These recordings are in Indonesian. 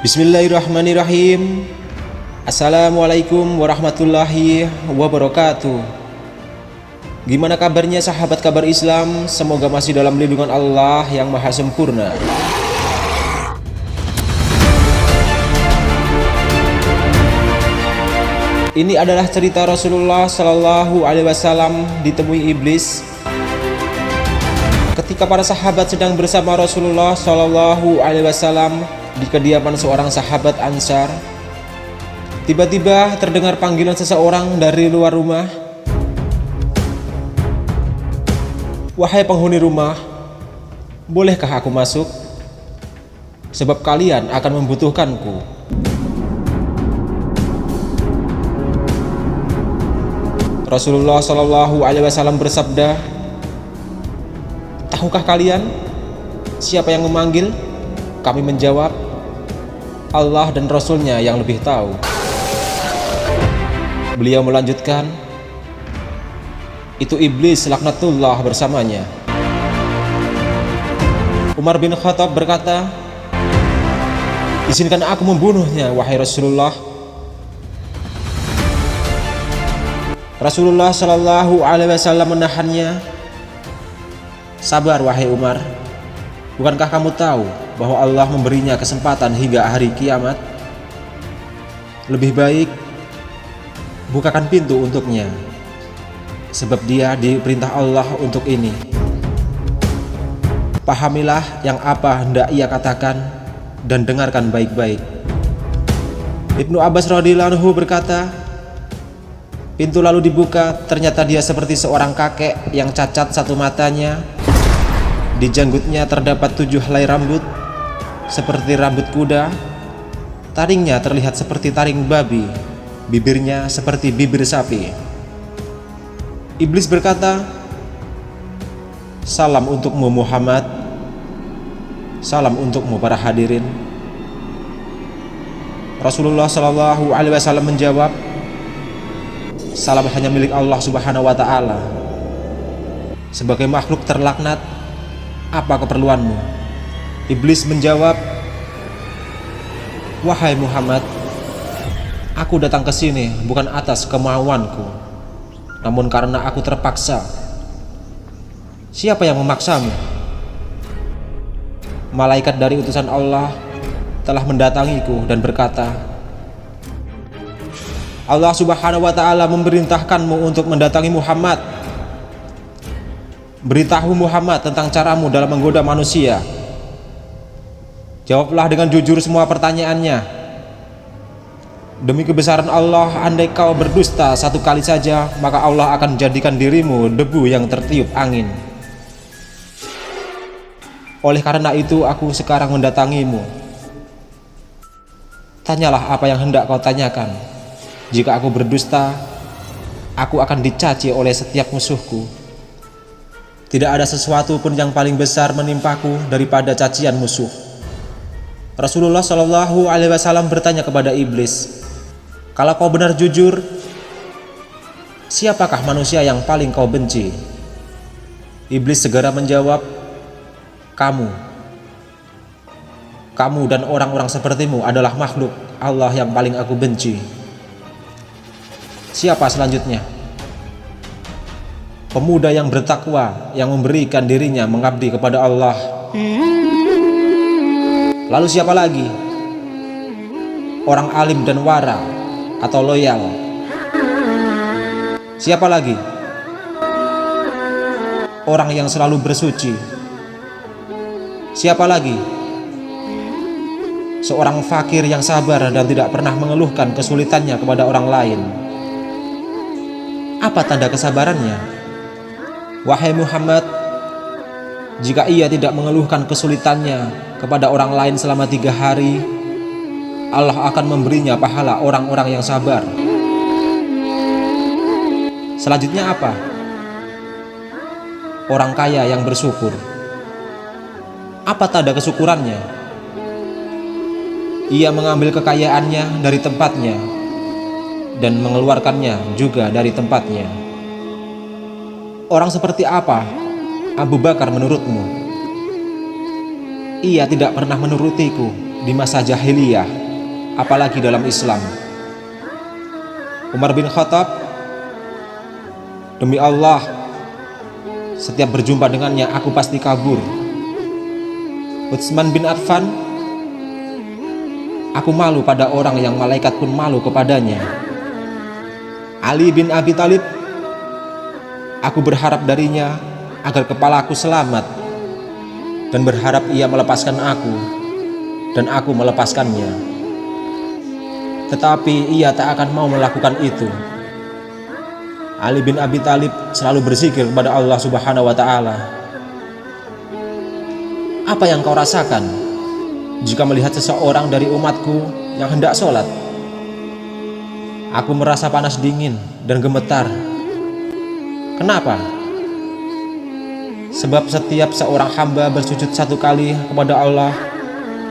Bismillahirrahmanirrahim. Assalamualaikum warahmatullahi wabarakatuh. Gimana kabarnya sahabat kabar Islam? Semoga masih dalam lindungan Allah yang maha sempurna. Ini adalah cerita Rasulullah Shallallahu Alaihi Wasallam ditemui iblis ketika para sahabat sedang bersama Rasulullah Shallallahu Alaihi Wasallam di kediaman seorang sahabat Ansar. Tiba-tiba terdengar panggilan seseorang dari luar rumah. "Wahai penghuni rumah, bolehkah aku masuk? Sebab kalian akan membutuhkanku." Rasulullah Shallallahu Alaihi Wasallam bersabda, "Tahukah kalian siapa yang memanggil?" Kami menjawab, "Allah dan Rasulnya yang lebih tahu." Beliau melanjutkan, "Itu iblis laknatullah bersamanya." Umar bin Khattab berkata, "Izinkan aku membunuhnya, wahai Rasulullah." Rasulullah Shallallahu Alaihi Wasallam menahannya. "Sabar wahai Umar, bukankah kamu tahu bahwa Allah memberinya kesempatan hingga hari kiamat? Lebih baik bukakan pintu untuknya, sebab dia diperintah Allah untuk ini. Pahamilah yang apa hendak ia katakan dan dengarkan baik-baik." Ibnu Abbas radhiyallahu anhu berkata, pintu lalu dibuka. Ternyata dia seperti seorang kakek yang cacat satu matanya. Di janggutnya terdapat 7 helai rambut seperti rambut kuda. Taringnya terlihat seperti taring babi. Bibirnya seperti bibir sapi. Iblis berkata, "Salam untukmu Muhammad. Salam untukmu para hadirin." Rasulullah Shallallahu Alaihi Wasallam menjawab, "Salam hanya milik Allah Subhanahu wa Ta'ala. Sebagai makhluk terlaknat, apa keperluanmu?" Iblis menjawab, "Wahai Muhammad, aku datang ke sini bukan atas kemauanku, namun karena aku terpaksa." "Siapa yang memaksamu?" "Malaikat dari utusan Allah telah mendatangiku dan berkata, Allah Subhanahu wa Ta'ala memerintahkanmu untuk mendatangi Muhammad. Beritahu Muhammad tentang caramu dalam menggoda manusia. Jawablah dengan jujur semua pertanyaannya. Demi kebesaran Allah, andai kau berdusta satu kali saja, maka Allah akan jadikan dirimu debu yang tertiup angin. Oleh karena itu aku sekarang mendatangimu. Tanyalah apa yang hendak kau tanyakan. Jika aku berdusta, aku akan dicaci oleh setiap musuhku. Tidak ada sesuatu pun yang paling besar menimpaku daripada cacian musuh." Rasulullah Shallallahu Alaihi Wasallam bertanya kepada iblis, "Kalau kau benar jujur, siapakah manusia yang paling kau benci?" Iblis segera menjawab, "Kamu. Kamu dan orang-orang sepertimu adalah makhluk Allah yang paling aku benci." "Siapa selanjutnya?" "Pemuda yang bertakwa, yang memberikan dirinya mengabdi kepada Allah." "Lalu siapa lagi?" "Orang alim dan wara atau loyal." "Siapa lagi?" "Orang yang selalu bersuci." "Siapa lagi?" "Seorang fakir yang sabar dan tidak pernah mengeluhkan kesulitannya kepada orang lain." "Apa tanda kesabarannya?" "Wahai Muhammad, jika ia tidak mengeluhkan kesulitannya kepada orang lain selama 3 hari, Allah akan memberinya pahala orang-orang yang sabar." "Selanjutnya apa?" "Orang kaya yang bersyukur." "Apa tanda kesyukurannya?" "Ia mengambil kekayaannya dari tempatnya dan mengeluarkannya juga dari tempatnya." "Orang seperti apa Abu Bakar menurutmu?" "Ia tidak pernah menurutiku di masa jahiliyah, apalagi dalam Islam. Umar bin Khattab, demi Allah, setiap berjumpa dengannya aku pasti kabur. Utsman bin Affan, aku malu pada orang yang malaikat pun malu kepadanya. Ali bin Abi Thalib, aku berharap darinya agar kepalaku selamat dan berharap ia melepaskan aku dan aku melepaskannya. Tetapi ia tak akan mau melakukan itu. Ali bin Abi Thalib selalu berzikir kepada Allah Subhanahu wa Ta'ala. Apa yang kau rasakan jika melihat seseorang dari umatku yang hendak sholat? Aku merasa panas dingin dan gemetar. Kenapa? Sebab setiap seorang hamba bersujud satu kali kepada Allah,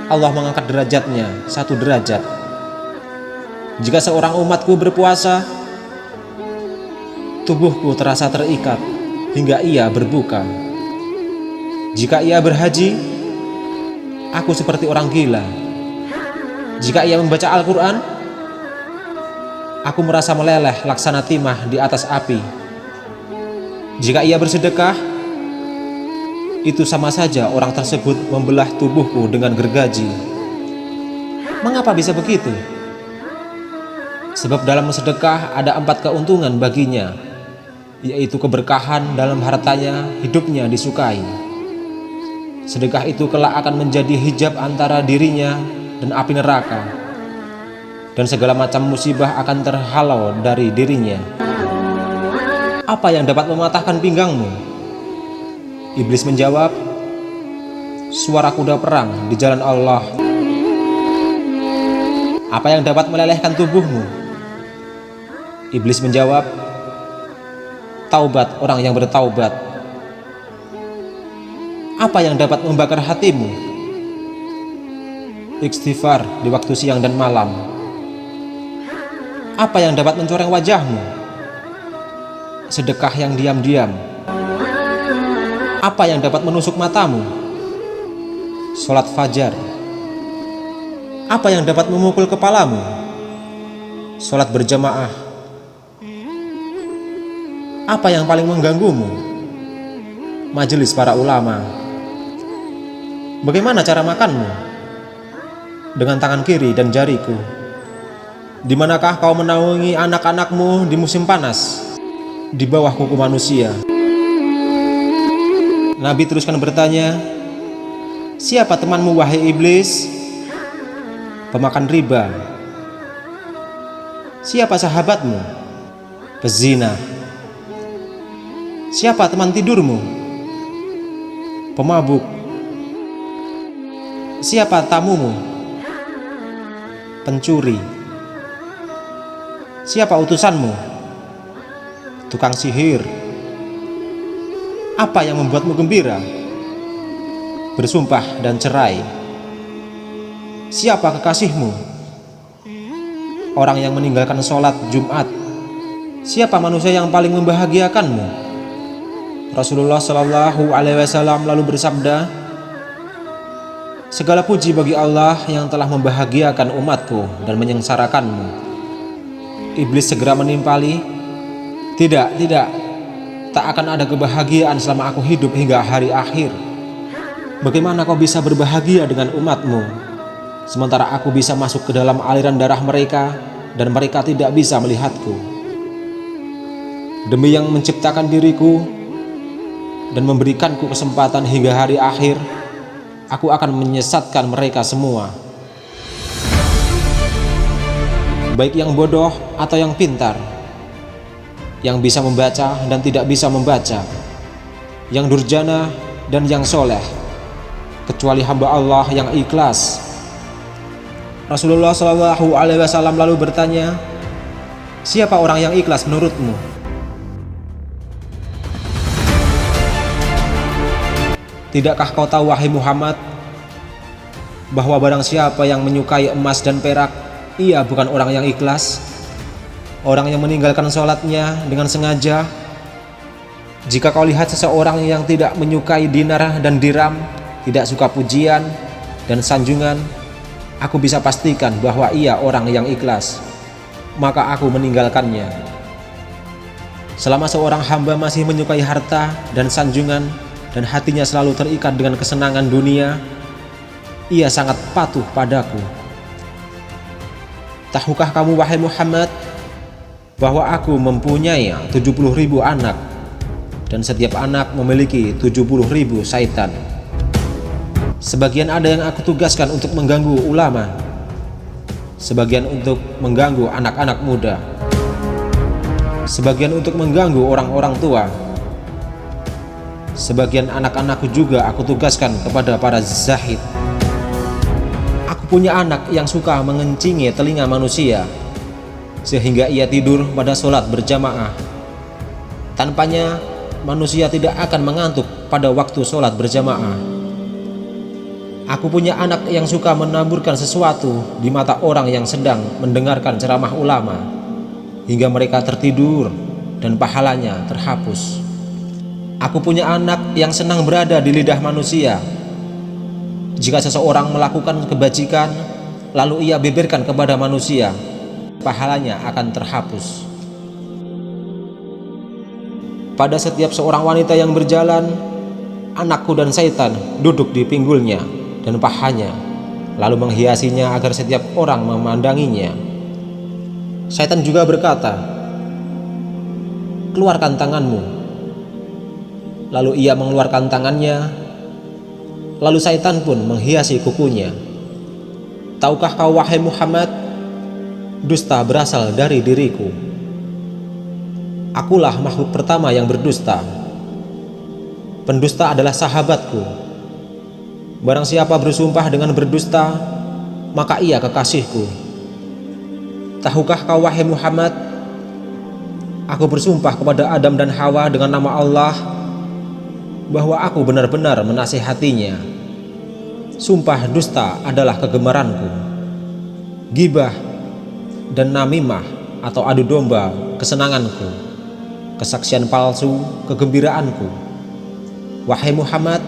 Allah mengangkat derajatnya 1 derajat. Jika seorang umatku berpuasa, tubuhku terasa terikat hingga ia berbuka. Jika ia berhaji, aku seperti orang gila. Jika ia membaca Al-Quran, aku merasa meleleh laksana timah di atas api. Jika ia bersedekah, itu sama saja orang tersebut membelah tubuhku dengan gergaji. Mengapa bisa begitu? Sebab dalam sedekah ada 4 keuntungan baginya, yaitu keberkahan dalam hartanya, hidupnya disukai. Sedekah itu kelak akan menjadi hijab antara dirinya dan api neraka, dan segala macam musibah akan terhalau dari dirinya. Apa yang dapat mematahkan pinggangmu? Iblis menjawab, suara kuda perang di jalan Allah. Apa yang dapat melelehkan tubuhmu? Iblis menjawab, taubat orang yang bertaubat. Apa yang dapat membakar hatimu? Istighfar di waktu siang dan malam. Apa yang dapat mencoreng wajahmu? Sedekah yang diam-diam. Apa yang dapat menusuk matamu? Sholat fajar. Apa yang dapat memukul kepalamu? Sholat berjamaah. Apa yang paling mengganggumu? Majelis para ulama. Bagaimana cara makanmu? Dengan tangan kiri dan jariku. Di manakah kau menaungi anak-anakmu di musim panas? Di bawah kuku manusia. Nabi teruskan bertanya, siapa temanmu wahai iblis? Pemakan riba. Siapa sahabatmu? Pezina. Siapa teman tidurmu? Pemabuk. Siapa tamumu? Pencuri. Siapa utusanmu? Tukang sihir. Apa yang membuatmu gembira? Bersumpah dan cerai. Siapa kekasihmu? Orang yang meninggalkan sholat Jumat. Siapa manusia yang paling membahagiakanmu? Rasulullah Shallallahu Alaihi Wasallam lalu bersabda, segala puji bagi Allah yang telah membahagiakan umatku dan menyengsarakanmu. Iblis segera menimpali, tidak, tak akan ada kebahagiaan selama aku hidup hingga hari akhir. Bagaimana kau bisa berbahagia dengan umatmu, sementara aku bisa masuk ke dalam aliran darah mereka dan mereka tidak bisa melihatku? Demi yang menciptakan diriku dan memberikanku kesempatan hingga hari akhir, aku akan menyesatkan mereka semua. Baik yang bodoh atau yang pintar, yang bisa membaca dan tidak bisa membaca, yang durjana dan yang soleh, kecuali hamba Allah yang ikhlas. Rasulullah Shallallahu Alaihi Wasallam lalu bertanya, siapa orang yang ikhlas menurutmu? Tidakkah kau tahu wahai Muhammad, bahwa barang siapa yang menyukai emas dan perak, ia bukan orang yang ikhlas, orang yang meninggalkan sholatnya dengan sengaja. Jika kau lihat seseorang yang tidak menyukai dinar dan dirham, tidak suka pujian dan sanjungan, aku bisa pastikan bahwa ia orang yang ikhlas, maka aku meninggalkannya. Selama seorang hamba masih menyukai harta dan sanjungan dan hatinya selalu terikat dengan kesenangan dunia, ia sangat patuh padaku. Tahukah kamu wahai Muhammad, bahwa aku mempunyai 70.000 anak, dan setiap anak memiliki 70.000 syaitan. Sebagian ada yang aku tugaskan untuk mengganggu ulama, sebagian untuk mengganggu anak-anak muda, sebagian untuk mengganggu orang-orang tua. Sebagian anak-anakku juga aku tugaskan kepada para zahid. Aku punya anak yang suka mengencingi telinga manusia, sehingga ia tidur pada sholat berjamaah. Tanpanya manusia tidak akan mengantuk pada waktu sholat berjamaah. Aku punya anak yang suka menaburkan sesuatu di mata orang yang sedang mendengarkan ceramah ulama, hingga mereka tertidur dan pahalanya terhapus. Aku punya anak yang senang berada di lidah manusia. Jika seseorang melakukan kebajikan, lalu ia beberkan kepada manusia, pahalanya akan terhapus. Pada setiap seorang wanita yang berjalan, anakku dan syaitan duduk di pinggulnya dan pahanya, lalu menghiasinya agar setiap orang memandanginya. Syaitan juga berkata, "Keluarkan tanganmu." Lalu ia mengeluarkan tangannya, lalu syaitan pun menghiasi kukunya. Tahukah kau wahai Muhammad, dusta berasal dari diriku. Akulah makhluk pertama yang berdusta. Pendusta adalah sahabatku. Barang siapa bersumpah dengan berdusta, maka ia kekasihku. Tahukah kau wahai Muhammad, aku bersumpah kepada Adam dan Hawa dengan nama Allah, bahwa aku benar-benar menasihatinya. Sumpah dusta adalah kegemaranku. Gibah dan namimah atau adu domba kesenanganku. Kesaksian palsu kegembiraanku. Wahai Muhammad,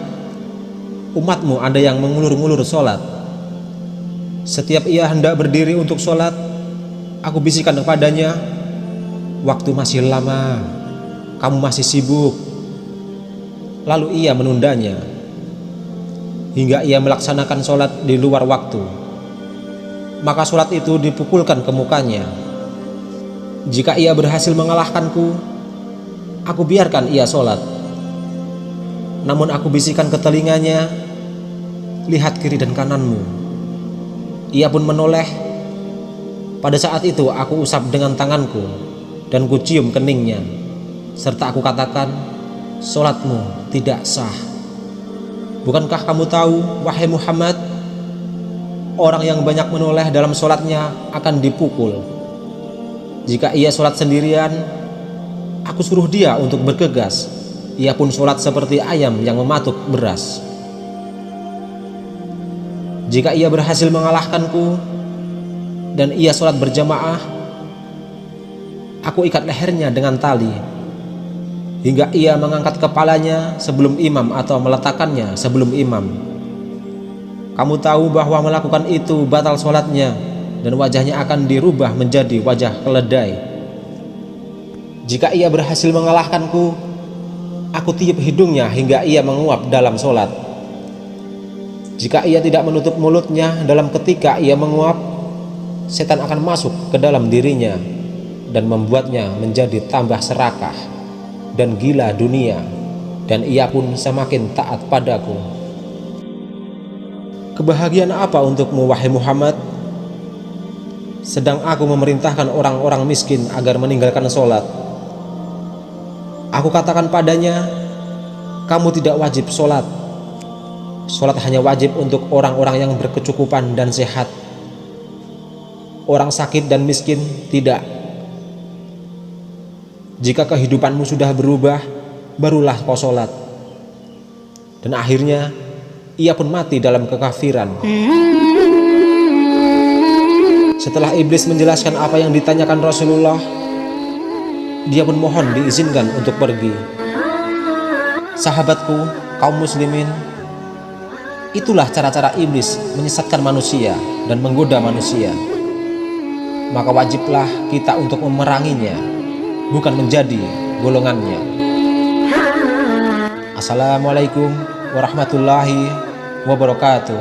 umatmu ada yang mengulur-ngulur sholat. Setiap ia hendak berdiri untuk sholat, aku bisikan kepadanya, "Waktu masih lama, kamu masih sibuk." Lalu ia menundanya hingga ia melaksanakan sholat di luar waktu. Maka sholat itu dipukulkan ke mukanya. Jika ia berhasil mengalahkanku, aku biarkan ia sholat. Namun aku bisikan ke telinganya, "Lihat kiri dan kananmu." Ia pun menoleh. Pada saat itu aku usap dengan tanganku dan kucium keningnya, serta aku katakan, "Sholatmu tidak sah." Bukankah kamu tahu, wahai Muhammad, orang yang banyak menoleh dalam sholatnya akan dipukul. Jika ia sholat sendirian, aku suruh dia untuk bergegas. Ia pun sholat seperti ayam yang mematuk beras. Jika ia berhasil mengalahkanku dan ia sholat berjamaah, aku ikat lehernya dengan tali hingga ia mengangkat kepalanya sebelum imam atau meletakkannya sebelum imam. Kamu tahu bahwa melakukan itu batal sholatnya dan wajahnya akan dirubah menjadi wajah keledai. Jika ia berhasil mengalahkanku, aku tiup hidungnya hingga ia menguap dalam sholat. Jika ia tidak menutup mulutnya dalam ketika ia menguap, setan akan masuk ke dalam dirinya dan membuatnya menjadi tambah serakah dan gila dunia, dan ia pun semakin taat padaku. Kebahagiaan apa untukmu wahai Muhammad, sedang aku memerintahkan orang-orang miskin agar meninggalkan sholat. Aku katakan padanya, kamu tidak wajib sholat. Sholat hanya wajib untuk orang-orang yang berkecukupan dan sehat. Orang sakit dan miskin tidak. Jika kehidupanmu sudah berubah, barulah kau sholat. Dan akhirnya ia pun mati dalam kekafiran. Setelah iblis menjelaskan apa yang ditanyakan Rasulullah, dia pun mohon diizinkan untuk pergi. Sahabatku, kaum muslimin, itulah cara-cara iblis menyesatkan manusia dan menggoda manusia, maka wajiblah kita untuk memeranginya, bukan menjadi golongannya. Assalamualaikum warahmatullahi wabarakatuh.